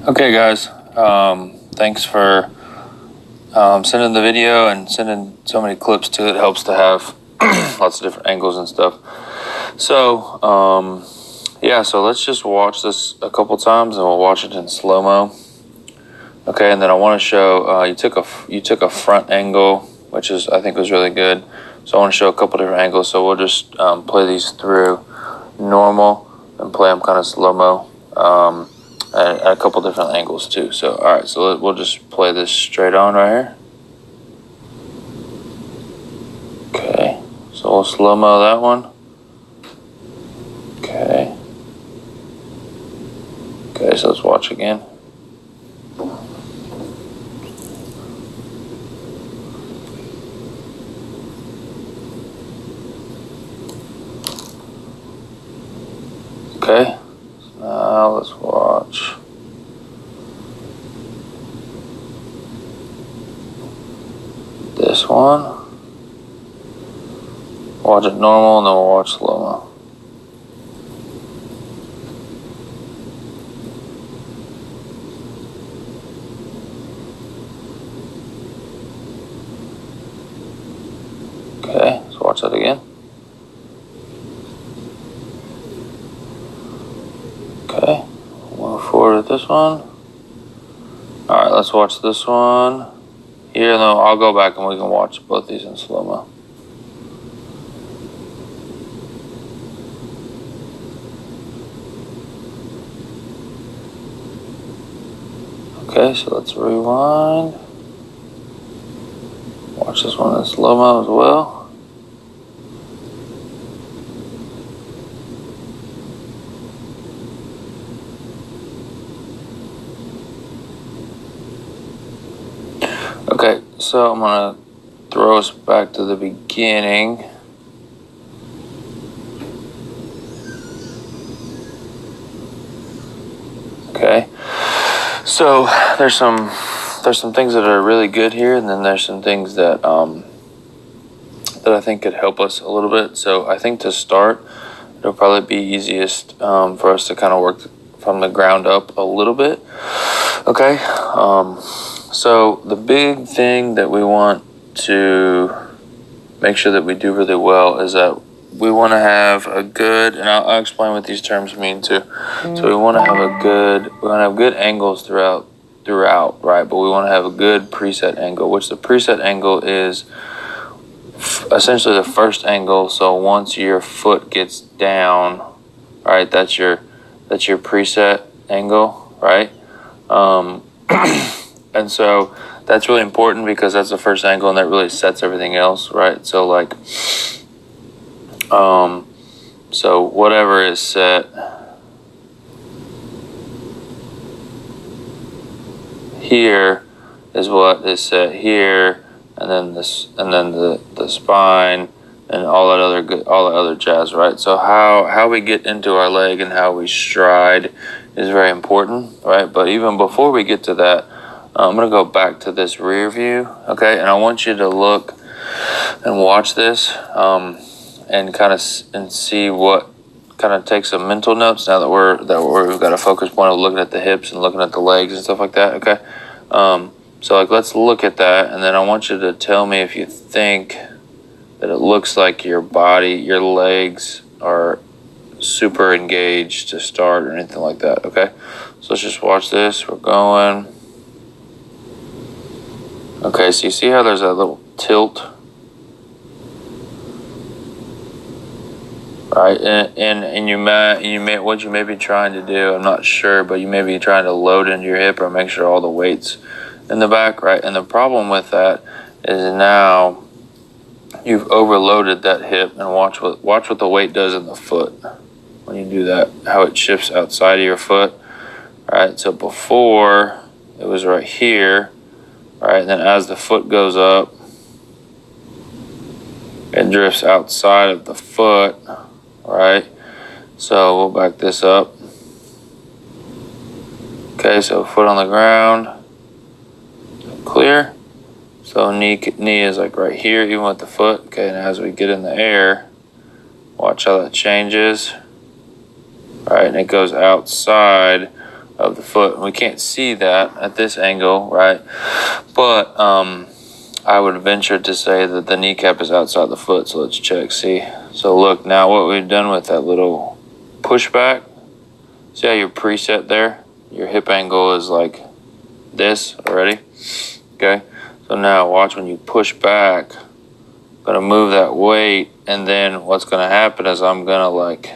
Okay, guys. Thanks for sending the video and sending so many clips too. It helps to have lots of different angles and stuff. So, yeah, so let's just watch this a couple times and we'll watch it in slow-mo. Okay, and then I want to show you took a front angle, which is I think was really good. So I want to show a couple different angles. So we'll just play these through normal and play them kind of slow-mo at a couple different angles too. So all right, so we'll just play this straight on right here. Okay, so we'll slow-mo that one. Okay, so let's watch again. Okay, so now let's watch. This one. Watch it normal and then we'll watch slow-mo. Okay, let's watch that again. Okay, move forward with this one. All right, let's watch this one here, and then I'll go back and we can watch both these in slow-mo. Okay, so let's rewind. Watch this one in slow-mo as well. Okay, so I'm gonna throw us back to the beginning. Okay, so there's some things that are really good here, and then there's some things that that I think could help us a little bit. So I think to start, it'll probably be easiest for us to kind of work from the ground up a little bit. Okay, so the big thing that we want to make sure that we do really well is that we want to have a good, and I'll explain what these terms mean too. So we want to have good angles throughout, right? But we want to have a good preset angle, which the preset angle is essentially the first angle. So once your foot gets down, right, that's your preset angle, right? And so that's really important because that's the first angle and that really sets everything else, right? So like, so whatever is set here is what is set here, and then this, and then the spine and all that other jazz, right? So how we get into our leg and how we stride is very important, right? But even before we get to that, I'm gonna go back to this rear view, okay? And I want you to look and watch this, and kind of see what kind of take some mental notes now that we've got a focus point of looking at the hips and looking at the legs and stuff like that, okay? So like let's look at that, and then I want you to tell me if you think that it looks like your body, your legs are super engaged to start or anything like that, okay? So let's just watch this. We're going. Okay, so you see how there's that little tilt, right? And you may what you may be trying to do, I'm not sure, but you may be trying to load into your hip or make sure all the weight's in the back, right? And the problem with that is now you've overloaded that hip, and watch what the weight does in the foot when you do that, how it shifts outside of your foot, right? So before it was right here, right? And then as the foot goes up, it drifts outside of the foot, right? So we'll back this up. Okay, so foot on the ground, clear. So knee is like right here, even with the foot. Okay, and as we get in the air, watch how that changes. All right, and it goes outside of the foot. We can't see that at this angle, right? But I would venture to say that the kneecap is outside the foot. So let's check, see. So look, now what we've done with that little pushback, see how you're preset there? Your hip angle is like this already, okay? So now watch when you push back, I'm gonna move that weight, and then what's gonna happen is I'm gonna like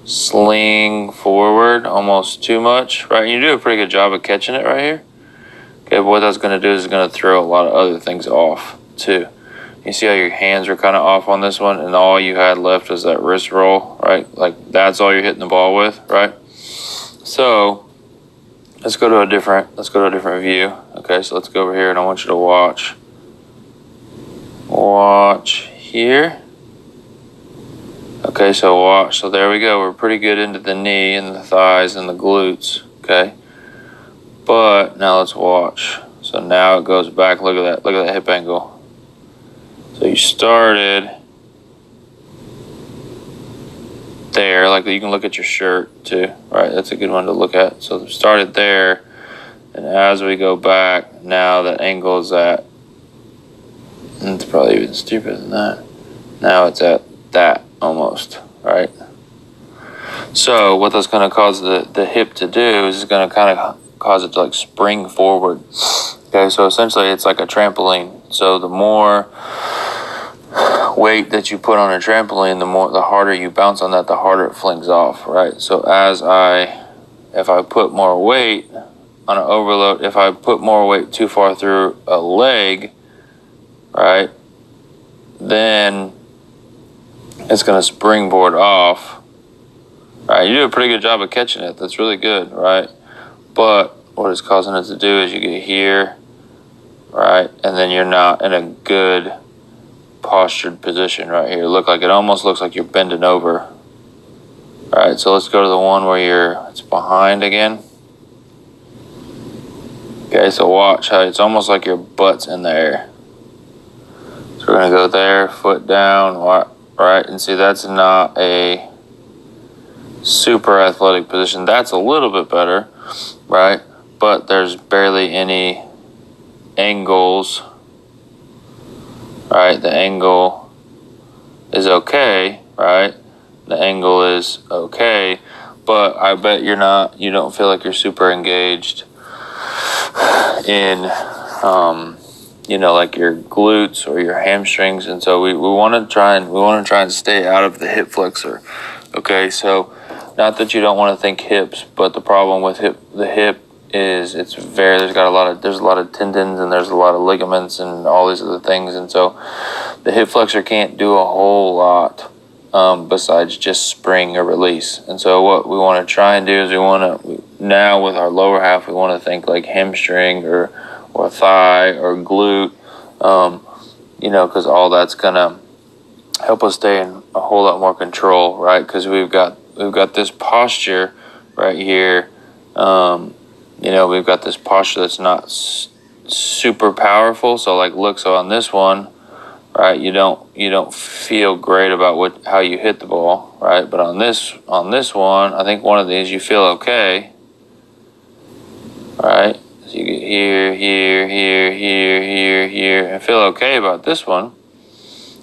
sling forward almost too much, right? You do a pretty good job of catching it right here. Okay, but what that's gonna do is it's gonna throw a lot of other things off too. You see how your hands are kind of off on this one, and all you had left is that wrist roll, right? Like that's all you're hitting the ball with, right? So let's go to a different view. Okay, so let's go over here, and I want you to watch here. Okay, so watch. So there we go. We're pretty good into the knee and the thighs and the glutes. Okay, but now let's watch. So now it goes back. Look at that. Look at that hip angle. So you started there, like you can look at your shirt too, right? That's a good one to look at. So started there, and as we go back, now that angle is at, it's probably even stupider than that. Now it's at that almost, right? So what that's going to cause the hip to do is it's going to kind of cause it to like spring forward. Okay, so essentially it's like a trampoline. So the more weight that you put on a trampoline, the harder you bounce on that, the harder it flings off, right? So if I put more weight on an overload, if I put more weight too far through a leg, right, then it's going to springboard off. Right, you do a pretty good job of catching it. That's really good, right? But what it's causing it to do is you get here, right, and then you're not in a good postured position right here. It almost looks like you're bending over. All right, so let's go to the one where it's behind again. Okay, so watch how it's almost like your butt's in the air. So we're gonna go there, foot down, right, and see that's not a super athletic position. That's a little bit better, right? But there's barely any angles, right? The angle is okay, right? The angle is okay, but I bet you don't feel like you're super engaged in, like your glutes or your hamstrings. And so we want to try and stay out of the hip flexor. Okay, so not that you don't want to think hips, but the problem with the hip is there's a lot of tendons and there's a lot of ligaments and all these other things, and so the hip flexor can't do a whole lot besides just spring or release. And so what we want to try and do is now with our lower half, we want to think like hamstring or thigh or glute, because all that's gonna help us stay in a whole lot more control, right? Because we've got this posture right here. We've got this posture that's not super powerful. So so on this one, right, you don't feel great about how you hit the ball, right? But on this one, I think one of these you feel okay, right? So you get here, and feel okay about this one,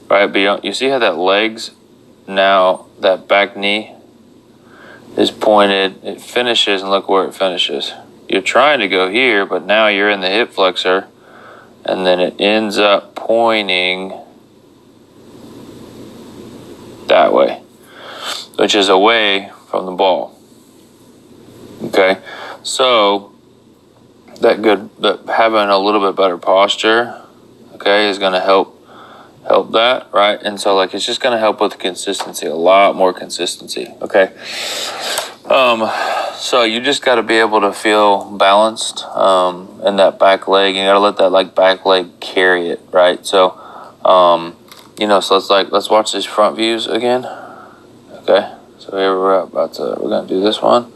right? But you see how that legs now, that back knee is pointed, it finishes, and look where it finishes. You're trying to go here, but now you're in the hip flexor, and then it ends up pointing that way, which is away from the ball. Okay, so that having a little bit better posture, okay, is going to help help that, right? And so like it's just gonna help with consistency, a lot more consistency. Okay. So you just got to be able to feel balanced in that back leg. You got to let that like back leg carry it, right? So, so let's watch these front views again. Okay. So here we're gonna do this one.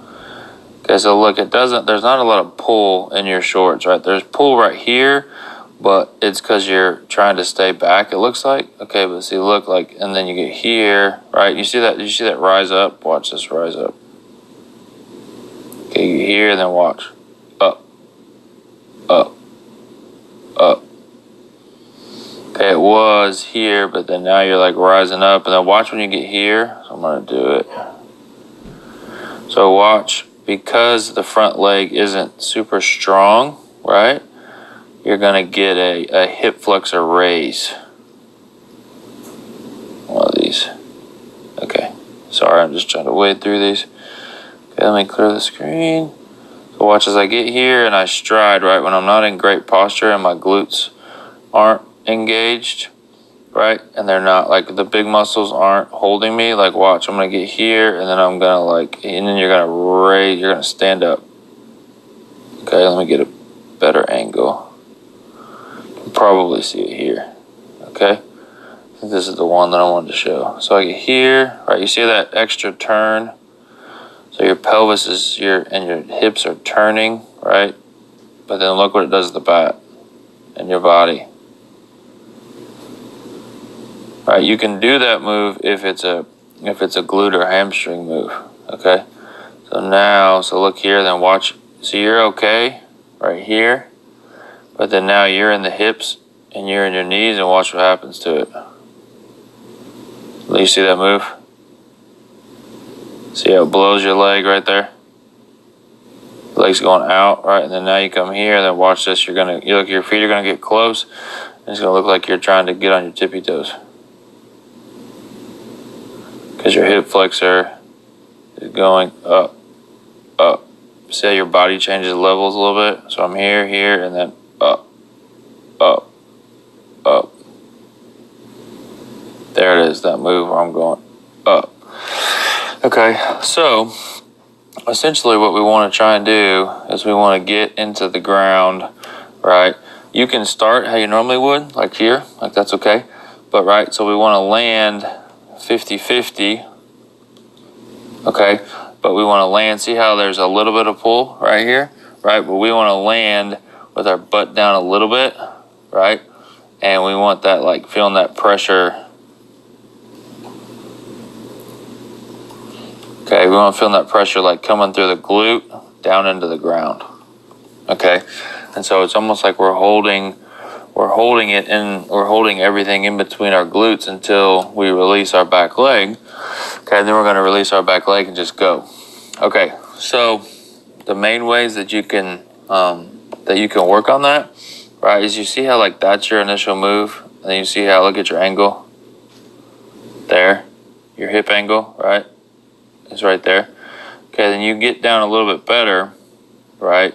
Okay. So look, there's not a lot of pull in your shorts, right? There's pull right here, but it's because you're trying to stay back. It looks like, okay, but see, look like, and then you get here, right? You see that? Did you see that rise up? Watch this rise up. Okay, you here, and then watch. Up, up, up. Okay, it was here, but then now you're like rising up, and then watch when you get here. So I'm gonna do it. So watch, because the front leg isn't super strong, right? You're gonna get a hip flexor raise. One of these. Okay, sorry, I'm just trying to wade through these. Okay, let me clear the screen. So watch as I get here and I stride, right? When I'm not in great posture and my glutes aren't engaged, right? And they're not, like the big muscles aren't holding me. Like watch, I'm gonna get here and then I'm gonna and then you're gonna raise, you're gonna stand up. Okay, let me get a better angle. You can probably see it here, okay? I think this is the one that I wanted to show. So I get here, right? You see that extra turn? So your pelvis and your hips are turning, right? But then look what it does to the back and your body. Right, you can do that move if it's a glute or hamstring move, okay? So look here, then watch. So you're okay right here, but then now you're in the hips and you're in your knees, and watch what happens to it. You see that move? See how it blows your leg right there? The leg's going out, right? And then now you come here, and then watch this. Your feet are gonna get close, and it's gonna look like you're trying to get on your tippy toes. Because your hip flexor is going up, up. See how your body changes levels a little bit? So I'm here, here, and then up, up, up. There it is, that move where I'm going up. Okay, so essentially what we want to try and do is we want to get into the ground, right? You can start how you normally would, like here, like that's okay. But right, so we want to land 50-50, okay? But we want to land, see how there's a little bit of pull right here, right? But we want to land with our butt down a little bit, right? And we want that, like feeling that pressure. Okay, we want to feel that pressure like coming through the glute down into the ground. Okay, and so it's almost like we're holding everything in between our glutes until we release our back leg. Okay, then we're going to release our back leg and just go. Okay, so the main ways that you can work on that, right, is you see how like that's your initial move, and then you see how, look at your angle there, your hip angle, right? It's right there. Okay, then you get down a little bit better, right?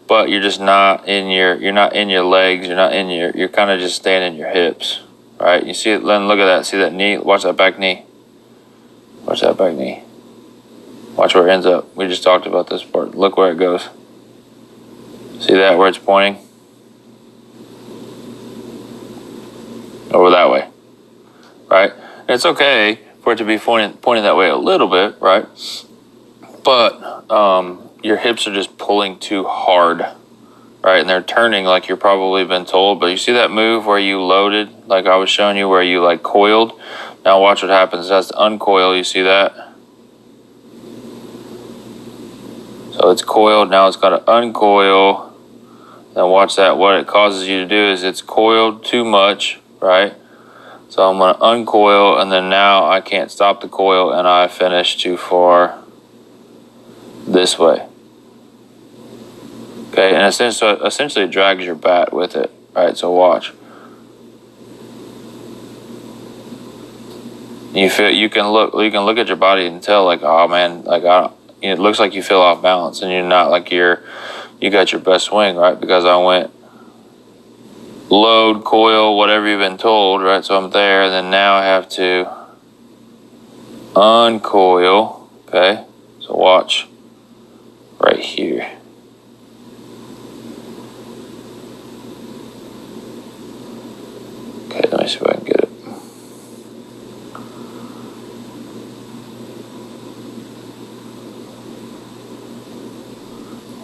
But you're just not in your legs, you're kind of just staying in your hips, right? You see it, then look at that, see that knee, watch that back knee. Watch that back knee. Watch where it ends up. We just talked about this part. Look where it goes. See that, where it's pointing? Over that way, right? And it's okay for it to be pointing that way a little bit, right? But your hips are just pulling too hard, right? And they're turning like you're probably been told. But you see that move where you loaded, like I was showing you, where you like coiled? Now watch what happens. It has to uncoil. You see that? So it's coiled. Now it's got to uncoil. Then watch that. What it causes you to do is it's coiled too much, right? So I'm going to uncoil, and then now I can't stop the coil, and I finish too far this way. Okay, and essentially it drags your bat with it, right? So watch. You can look at your body and tell, like, oh man, like it looks like you feel off balance, and you're not like you got your best swing, right? Because I went load, coil, whatever you've been told, right? So I'm there, and then now I have to uncoil, okay? So watch right here. Okay, let me see if I can get it.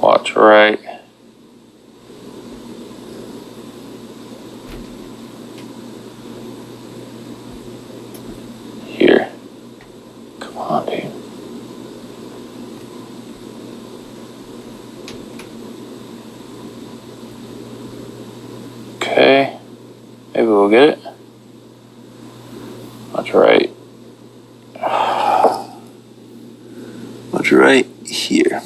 Watch right. Here. Come on, dude. Okay. Maybe we'll get it. Watch right. Watch right here.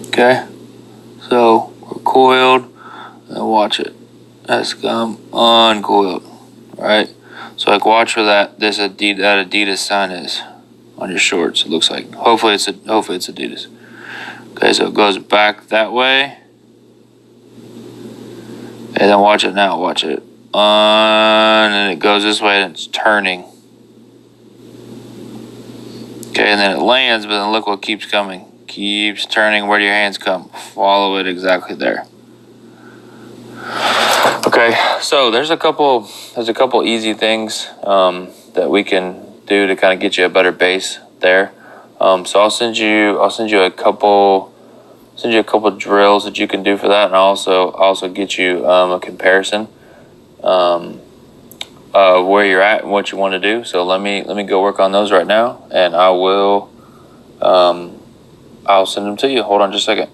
Okay. So we're coiled. And watch it. That's uncoiled. Right? So like watch where that Adidas sign is on your shorts. It looks like. Hopefully it's Adidas. Okay, so it goes back that way. And then watch it now. Watch it. And it goes this way and it's turning. Okay, and then it lands, but then look what keeps coming. Keeps turning. Where do your hands come? Follow it exactly there. Okay, so there's a couple easy things that we can do to kind of get you a better base there. So I'll send you a couple drills that you can do for that, and I'll also get you a comparison of where you're at and what you want to do. So let me go work on those right now, and I'll send them to you. Hold on just a second.